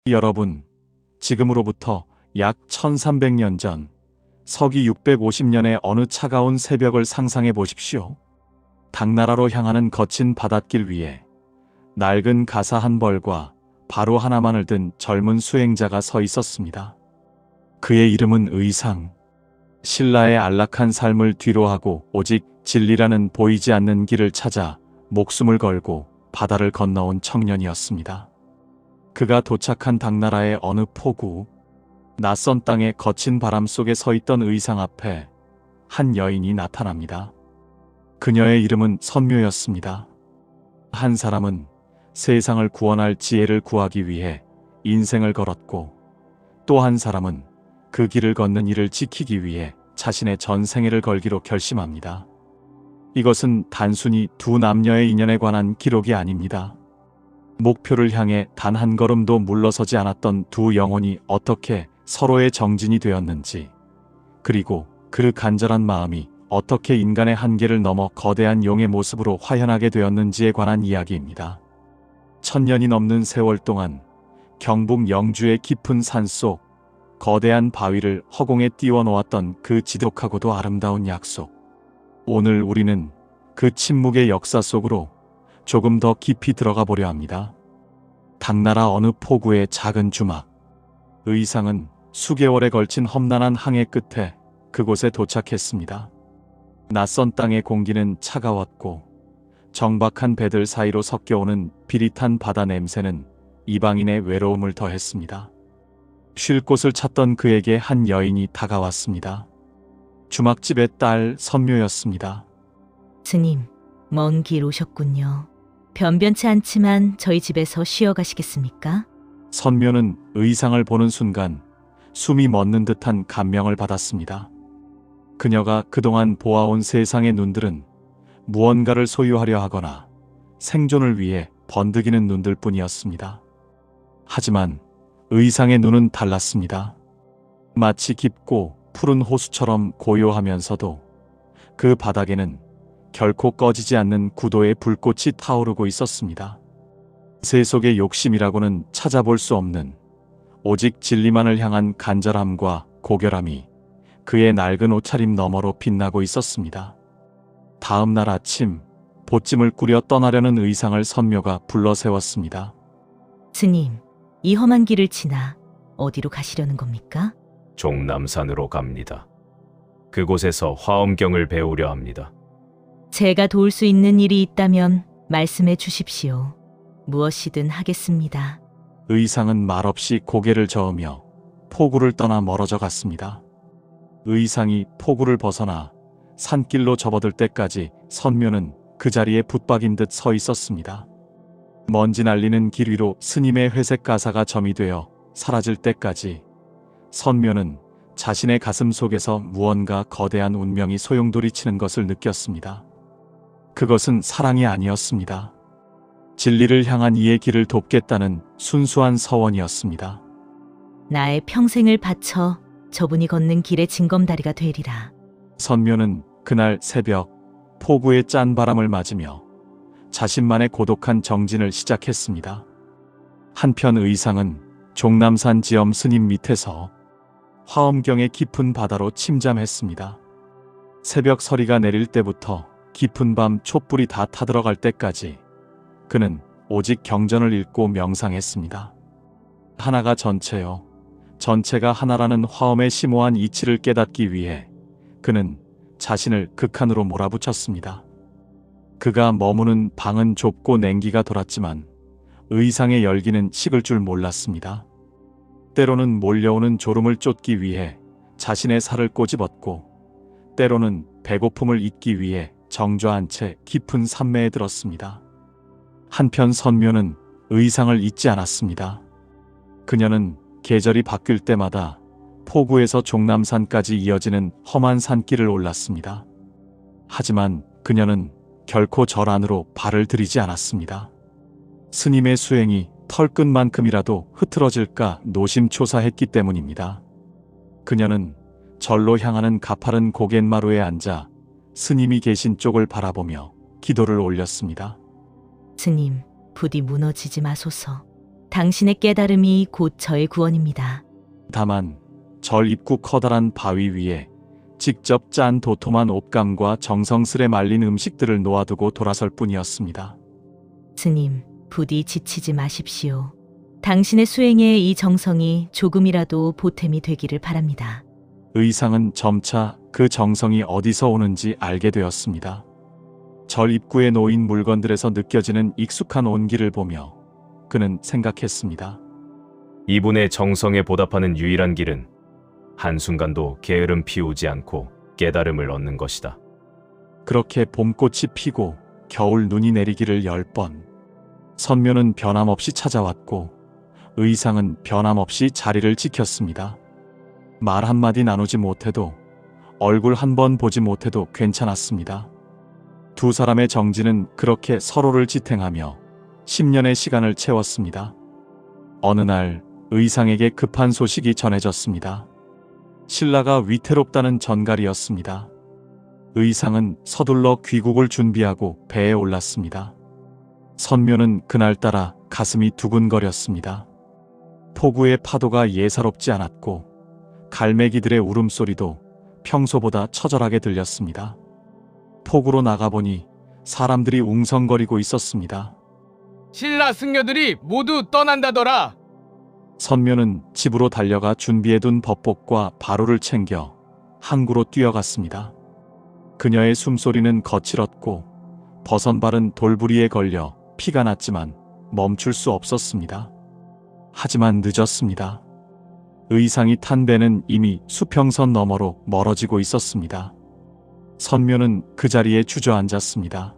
여러분, 지금으로부터 약 1300년 전 서기 650년의 어느 차가운 새벽을 상상해 보십시오. 당나라로 향하는 거친 바닷길 위에 낡은 가사 한 벌과 바로 하나만을 든 젊은 수행자가 서 있었습니다. 그의 이름은 의상. 신라의 안락한 삶을 뒤로하고 오직 진리라는 보이지 않는 길을 찾아 목숨을 걸고 바다를 건너온 청년이었습니다. 그가 도착한 당나라의 어느 포구, 낯선 땅의 거친 바람 속에 서 있던 의상 앞에 한 여인이 나타납니다. 그녀의 이름은 선묘였습니다. 한 사람은 세상을 구원할 지혜를 구하기 위해 인생을 걸었고, 또 한 사람은 그 길을 걷는 이를 지키기 위해 자신의 전생애를 걸기로 결심합니다. 이것은 단순히 두 남녀의 인연에 관한 기록이 아닙니다. 목표를 향해 단 한 걸음도 물러서지 않았던 두 영혼이 어떻게 서로의 정진이 되었는지, 그리고 그 간절한 마음이 어떻게 인간의 한계를 넘어 거대한 용의 모습으로 화현하게 되었는지에 관한 이야기입니다. 1000년이 넘는 세월 동안 경북 영주의 깊은 산속 거대한 바위를 허공에 띄워놓았던 그 지독하고도 아름다운 약속. 오늘 우리는 그 침묵의 역사 속으로 조금 더 깊이 들어가 보려 합니다. 당나라 어느 포구의 작은 주막. 의상은 수개월에 걸친 험난한 항해 끝에 그곳에 도착했습니다. 낯선 땅의 공기는 차가웠고, 정박한 배들 사이로 섞여오는 비릿한 바다 냄새는 이방인의 외로움을 더했습니다. 쉴 곳을 찾던 그에게 한 여인이 다가왔습니다. 주막집의 딸 선묘였습니다. 스님, 먼 길 오셨군요. 변변치 않지만 저희 집에서 쉬어 가시겠습니까? 선묘는 의상을 보는 순간 숨이 멎는 듯한 감명을 받았습니다. 그녀가 그동안 보아온 세상의 눈들은 무언가를 소유하려 하거나 생존을 위해 번득이는 눈들 뿐이었습니다. 하지만 의상의 눈은 달랐습니다. 마치 깊고 푸른 호수처럼 고요하면서도 그 바닥에는 결코 꺼지지 않는 구도의 불꽃이 타오르고 있었습니다. 세속의 욕심이라고는 찾아볼 수 없는 오직 진리만을 향한 간절함과 고결함이 그의 낡은 옷차림 너머로 빛나고 있었습니다. 다음 날 아침, 보찜을 꾸려 떠나려는 의상을 선묘가 불러 세웠습니다. 스님, 이 험한 길을 지나 어디로 가시려는 겁니까? 종남산으로 갑니다. 그곳에서 화엄경을 배우려 합니다. 제가 도울 수 있는 일이 있다면 말씀해 주십시오. 무엇이든 하겠습니다. 의상은 말없이 고개를 저으며 포구를 떠나 멀어져 갔습니다. 의상이 포구를 벗어나 산길로 접어들 때까지 선묘는 그 자리에 붙박인 듯 서 있었습니다. 먼지 날리는 길 위로 스님의 회색 가사가 점이 되어 사라질 때까지 선묘는 자신의 가슴 속에서 무언가 거대한 운명이 소용돌이치는 것을 느꼈습니다. 그것은 사랑이 아니었습니다. 진리를 향한 이의 길을 돕겠다는 순수한 서원이었습니다. 나의 평생을 바쳐 저분이 걷는 길의 징검다리가 되리라. 선묘는 그날 새벽 포구의 짠 바람을 맞으며 자신만의 고독한 정진을 시작했습니다. 한편 의상은 종남산 지엄 스님 밑에서 화엄경의 깊은 바다로 침잠했습니다. 새벽 서리가 내릴 때부터 깊은 밤 촛불이 다 타들어갈 때까지 그는 오직 경전을 읽고 명상했습니다. 하나가 전체요, 전체가 하나라는 화엄의 심오한 이치를 깨닫기 위해 그는 자신을 극한으로 몰아붙였습니다. 그가 머무는 방은 좁고 냉기가 돌았지만 의상의 열기는 식을 줄 몰랐습니다. 때로는 몰려오는 졸음을 쫓기 위해 자신의 살을 꼬집었고, 때로는 배고픔을 잊기 위해 정좌한 채 깊은 산매에 들었습니다. 한편 선묘는 의상을 잊지 않았습니다. 그녀는 계절이 바뀔 때마다 포구에서 종남산까지 이어지는 험한 산길을 올랐습니다. 하지만 그녀는 결코 절 안으로 발을 들이지 않았습니다. 스님의 수행이 털끝만큼이라도 흐트러질까 노심초사했기 때문입니다. 그녀는 절로 향하는 가파른 고갯마루에 앉아 스님이 계신 쪽을 바라보며 기도를 올렸습니다. 스님, 부디 무너지지 마소서. 당신의 깨달음이 곧 저의 구원입니다. 다만 절 입구 커다란 바위 위에 직접 짠 도톰한 옷감과 정성스레 말린 음식들을 놓아두고 돌아설 뿐이었습니다. 스님, 부디 지치지 마십시오. 당신의 수행에 이 정성이 조금이라도 보탬이 되기를 바랍니다. 의상은 점차 그 정성이 어디서 오는지 알게 되었습니다. 절 입구에 놓인 물건들에서 느껴지는 익숙한 온기를 보며 그는 생각했습니다. 이분의 정성에 보답하는 유일한 길은 한순간도 게으름 피우지 않고 깨달음을 얻는 것이다. 그렇게 봄꽃이 피고 겨울 눈이 내리기를 10번. 선묘는 변함없이 찾아왔고 의상은 변함없이 자리를 지켰습니다. 말 한마디 나누지 못해도 얼굴 한 번 보지 못해도 괜찮았습니다. 두 사람의 정지는 그렇게 서로를 지탱하며 10년의 시간을 채웠습니다. 어느 날 의상에게 급한 소식이 전해졌습니다. 신라가 위태롭다는 전갈이었습니다. 의상은 서둘러 귀국을 준비하고 배에 올랐습니다. 선묘는 그날따라 가슴이 두근거렸습니다. 포구의 파도가 예사롭지 않았고 갈매기들의 울음소리도 평소보다 처절하게 들렸습니다. 포구로 나가보니 사람들이 웅성거리고 있었습니다. 신라 승려들이 모두 떠난다더라. 선묘는 집으로 달려가 준비해둔 법복과 바로를 챙겨 항구로 뛰어갔습니다. 그녀의 숨소리는 거칠었고 버선발은 돌부리에 걸려 피가 났지만 멈출 수 없었습니다. 하지만 늦었습니다. 의상이 탄 배는 이미 수평선 너머로 멀어지고 있었습니다. 선묘는 그 자리에 주저앉았습니다.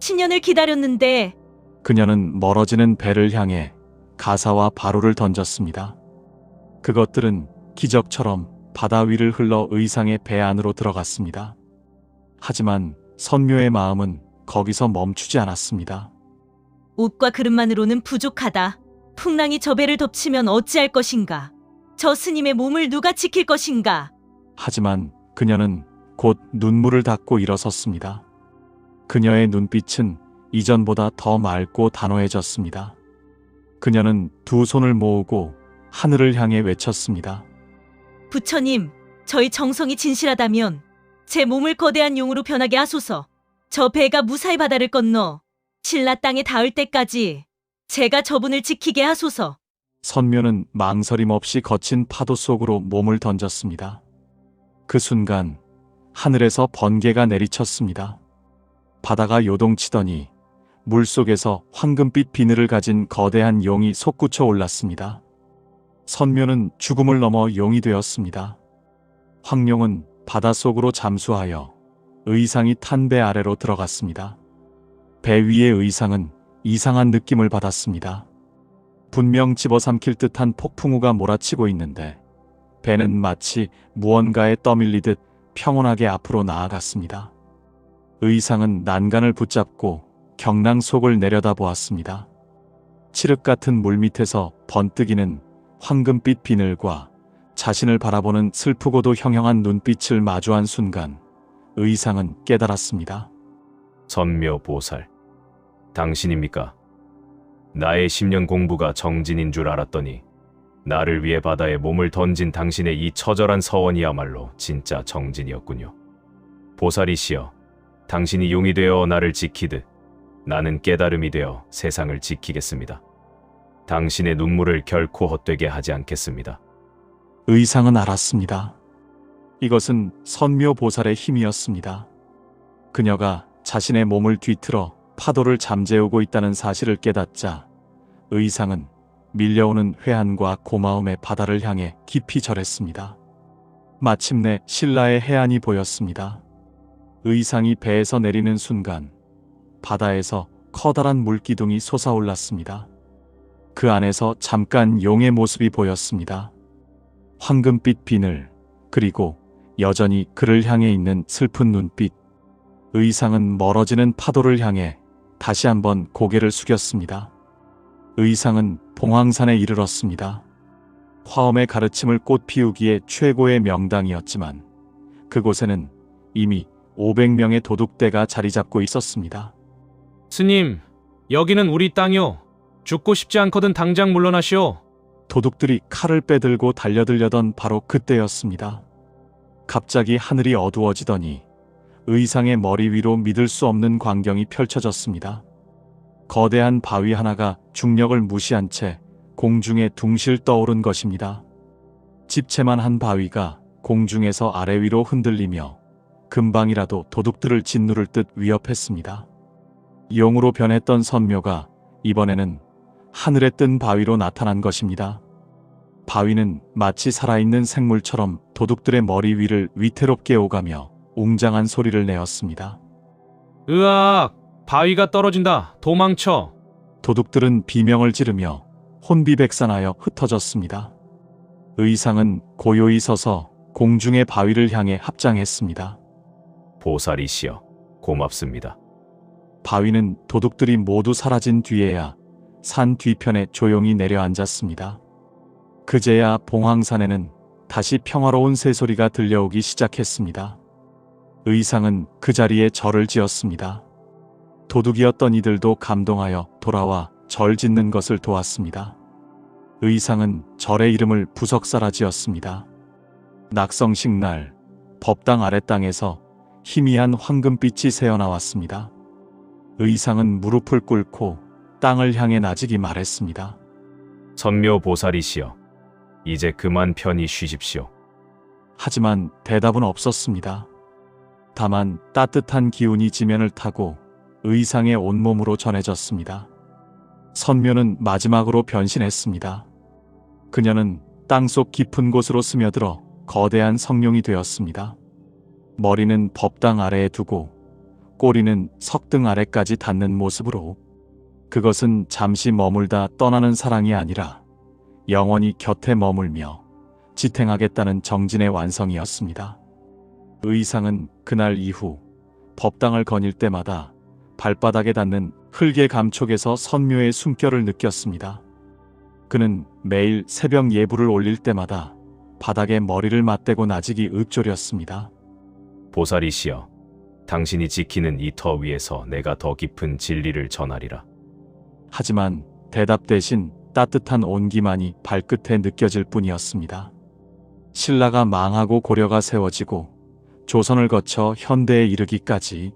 10년을 기다렸는데. 그녀는 멀어지는 배를 향해 가사와 바로를 던졌습니다. 그것들은 기적처럼 바다 위를 흘러 의상의 배 안으로 들어갔습니다. 하지만 선묘의 마음은 거기서 멈추지 않았습니다. 옷과 그릇만으로는 부족하다. 풍랑이 저 배를 덮치면 어찌할 것인가? 저 스님의 몸을 누가 지킬 것인가? 하지만 그녀는 곧 눈물을 닦고 일어섰습니다. 그녀의 눈빛은 이전보다 더 맑고 단호해졌습니다. 그녀는 두 손을 모으고 하늘을 향해 외쳤습니다. 부처님, 저희 정성이 진실하다면 제 몸을 거대한 용으로 변하게 하소서. 저 배가 무사히 바다를 건너 신라 땅에 닿을 때까지 제가 저분을 지키게 하소서. 선묘는 망설임 없이 거친 파도 속으로 몸을 던졌습니다. 그 순간 하늘에서 번개가 내리쳤습니다. 바다가 요동치더니 물속에서 황금빛 비늘을 가진 거대한 용이 솟구쳐 올랐습니다. 선묘는 죽음을 넘어 용이 되었습니다. 황룡은 바닷속으로 잠수하여 의상이 탄 배 아래로 들어갔습니다. 배 위의 의상은 이상한 느낌을 받았습니다. 분명 집어삼킬 듯한 폭풍우가 몰아치고 있는데 배는 마치 무언가에 떠밀리듯 평온하게 앞으로 나아갔습니다. 의상은 난간을 붙잡고 경랑 속을 내려다보았습니다. 칠흑 같은 물밑에서 번뜩이는 황금빛 비늘과 자신을 바라보는 슬프고도 형형한 눈빛을 마주한 순간 의상은 깨달았습니다. 선묘 보살, 당신입니까? 나의 10년 공부가 정진인 줄 알았더니 나를 위해 바다에 몸을 던진 당신의 이 처절한 서원이야말로 진짜 정진이었군요. 보살이시여, 당신이 용이 되어 나를 지키듯 나는 깨달음이 되어 세상을 지키겠습니다. 당신의 눈물을 결코 헛되게 하지 않겠습니다. 의상은 알았습니다. 이것은 선묘 보살의 힘이었습니다. 그녀가 자신의 몸을 뒤틀어 파도를 잠재우고 있다는 사실을 깨닫자 의상은 밀려오는 회한과 고마움의 바다를 향해 깊이 절했습니다. 마침내 신라의 해안이 보였습니다. 의상이 배에서 내리는 순간 바다에서 커다란 물기둥이 솟아올랐습니다. 그 안에서 잠깐 용의 모습이 보였습니다. 황금빛 비늘, 그리고 여전히 그를 향해 있는 슬픈 눈빛. 의상은 멀어지는 파도를 향해 다시 한번 고개를 숙였습니다. 의상은 봉황산에 이르렀습니다. 화엄의 가르침을 꽃 피우기에 최고의 명당이었지만 그곳에는 이미 500명의 도둑대가 자리 잡고 있었습니다. 스님, 여기는 우리 땅이요. 죽고 싶지 않거든 당장 물러나시오. 도둑들이 칼을 빼들고 달려들려던 바로 그때였습니다. 갑자기 하늘이 어두워지더니 의상의 머리 위로 믿을 수 없는 광경이 펼쳐졌습니다. 거대한 바위 하나가 중력을 무시한 채 공중에 둥실 떠오른 것입니다. 집채만 한 바위가 공중에서 아래 위로 흔들리며 금방이라도 도둑들을 짓누를 듯 위협했습니다. 용으로 변했던 선묘가 이번에는 하늘에 뜬 바위로 나타난 것입니다. 바위는 마치 살아있는 생물처럼 도둑들의 머리 위를 위태롭게 오가며 웅장한 소리를 내었습니다. 으악! 바위가 떨어진다. 도망쳐. 도둑들은 비명을 지르며 혼비백산하여 흩어졌습니다. 의상은 고요히 서서 공중의 바위를 향해 합장했습니다. 보살이시여, 고맙습니다. 바위는 도둑들이 모두 사라진 뒤에야 산 뒤편에 조용히 내려앉았습니다. 그제야 봉황산에는 다시 평화로운 새소리가 들려오기 시작했습니다. 의상은 그 자리에 절을 지었습니다. 도둑이었던 이들도 감동하여 돌아와 절 짓는 것을 도왔습니다. 의상은 절의 이름을 부석사라 지었습니다. 낙성식 날 법당 아랫땅에서 희미한 황금빛이 새어나왔습니다. 의상은 무릎을 꿇고 땅을 향해 나직이 말했습니다. 선묘 보살이시여, 이제 그만 편히 쉬십시오. 하지만 대답은 없었습니다. 다만 따뜻한 기운이 지면을 타고 의상의 온몸으로 전해졌습니다. 선묘는 마지막으로 변신했습니다. 그녀는 땅속 깊은 곳으로 스며들어 거대한 성룡이 되었습니다. 머리는 법당 아래에 두고 꼬리는 석등 아래까지 닿는 모습으로, 그것은 잠시 머물다 떠나는 사랑이 아니라 영원히 곁에 머물며 지탱하겠다는 정진의 완성이었습니다. 의상은 그날 이후 법당을 거닐 때마다 발바닥에 닿는 흙의 감촉에서 선묘의 숨결을 느꼈습니다. 그는 매일 새벽 예불을 올릴 때마다 바닥에 머리를 맞대고 나직이 읊조렸습니다. 보살이시여, 당신이 지키는 이 터 위에서 내가 더 깊은 진리를 전하리라. 하지만 대답 대신 따뜻한 온기만이 발끝에 느껴질 뿐이었습니다. 신라가 망하고 고려가 세워지고 조선을 거쳐 현대에 이르기까지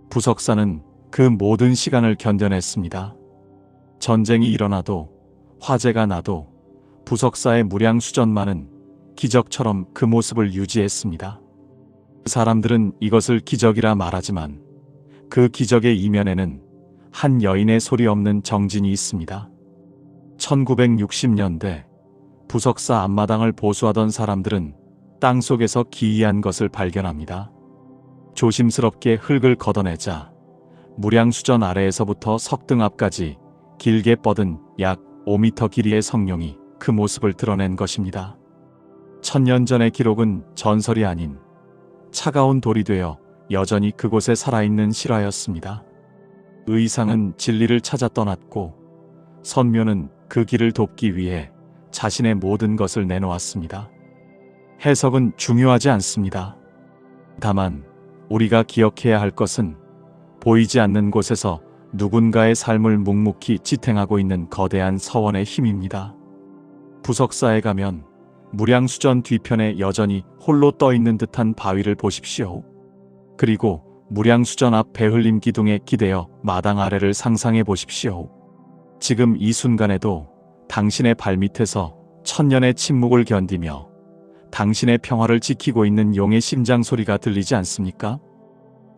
부석사는 그 모든 시간을 견뎌냈습니다. 전쟁이 일어나도 화재가 나도 부석사의 무량수전만은 기적처럼 그 모습을 유지했습니다. 사람들은 이것을 기적이라 말하지만 그 기적의 이면에는 한 여인의 소리 없는 정진이 있습니다. 1960년대 부석사 앞마당을 보수하던 사람들은 땅속에서 기이한 것을 발견합니다. 조심스럽게 흙을 걷어내자 무량수전 아래에서부터 석등 앞까지 길게 뻗은 약 5m 길이의 성룡이 그 모습을 드러낸 것입니다. 1000년 전의 기록은 전설이 아닌 차가운 돌이 되어 여전히 그곳에 살아있는 실화였습니다. 의상은 진리를 찾아 떠났고 선묘는 그 길을 돕기 위해 자신의 모든 것을 내놓았습니다. 해석은 중요하지 않습니다. 다만 우리가 기억해야 할 것은 보이지 않는 곳에서 누군가의 삶을 묵묵히 지탱하고 있는 거대한 서원의 힘입니다. 부석사에 가면 무량수전 뒤편에 여전히 홀로 떠있는 듯한 바위를 보십시오. 그리고 무량수전 앞 배흘림 기둥에 기대어 마당 아래를 상상해 보십시오. 지금 이 순간에도 당신의 발밑에서 천년의 침묵을 견디며 당신의 평화를 지키고 있는 용의 심장 소리가 들리지 않습니까?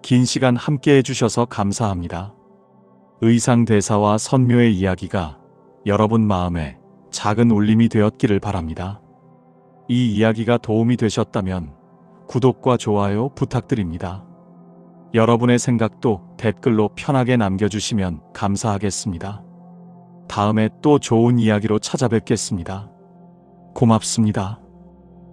긴 시간 함께 해주셔서 감사합니다. 의상대사와 선묘의 이야기가 여러분 마음에 작은 울림이 되었기를 바랍니다. 이 이야기가 도움이 되셨다면 구독과 좋아요 부탁드립니다. 여러분의 생각도 댓글로 편하게 남겨주시면 감사하겠습니다. 다음에 또 좋은 이야기로 찾아뵙겠습니다. 고맙습니다.